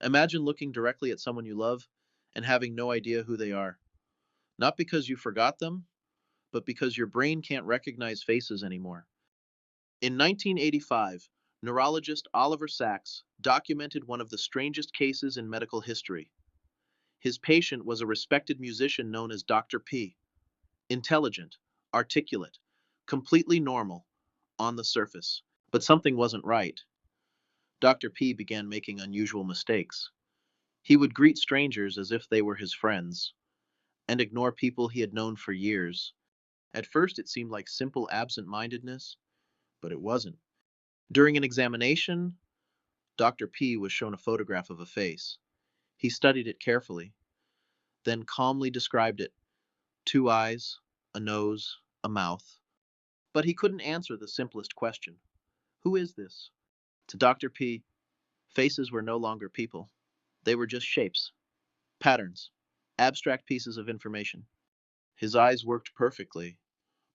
Imagine looking directly at someone you love and having no idea who they are. Not because you forgot them, but because your brain can't recognize faces anymore. In 1985, neurologist Oliver Sacks documented one of the strangest cases in medical history. His patient was a respected musician known as Dr. P. Intelligent, articulate, completely normal on the surface. But something wasn't right. Dr. P began making unusual mistakes. He would greet strangers as if they were his friends and ignore people he had known for years. At first, it seemed like simple absent mindedness, but it wasn't. During an examination, Dr. P was shown a photograph of a face. He studied it carefully, then calmly described it: two eyes, a nose, a mouth. But he couldn't answer the simplest question: who is this? To Dr. P, faces were no longer people. They were just shapes, patterns, abstract pieces of information. His eyes worked perfectly,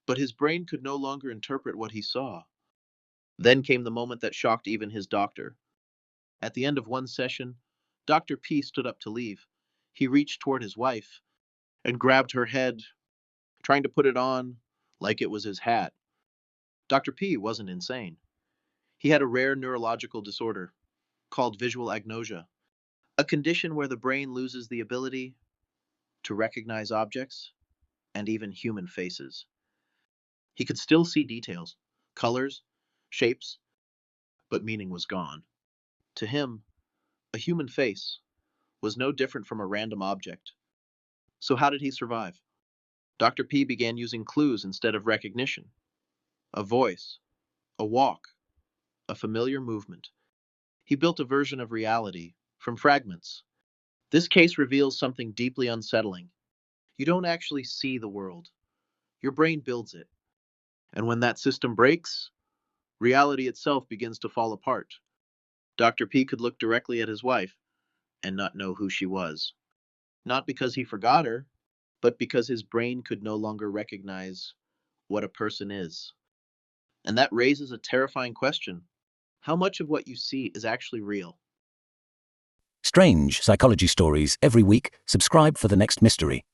but his brain could no longer interpret what he saw. Then came the moment that shocked even his doctor. At the end of one session, Dr. P stood up to leave. He reached toward his wife and grabbed her head, trying to put it on like it was his hat. Dr. P wasn't insane. He had a rare neurological disorder called visual agnosia, a condition where the brain loses the ability to recognize objects and even human faces. He could still see details, colors, shapes, but meaning was gone. To him, a human face was no different from a random object. So how did he survive? Dr. P began using clues instead of recognition: a voice, a walk, a familiar movement. He built a version of reality from fragments. This case reveals something deeply unsettling. You don't actually see the world. Your brain builds it. And when that system breaks, reality itself begins to fall apart. Dr. P could look directly at his wife and not know who she was. Not because he forgot her, but because his brain could no longer recognize what a person is. And that raises a terrifying question: how much of what you see is actually real? Strange psychology stories every week. Subscribe for the next mystery.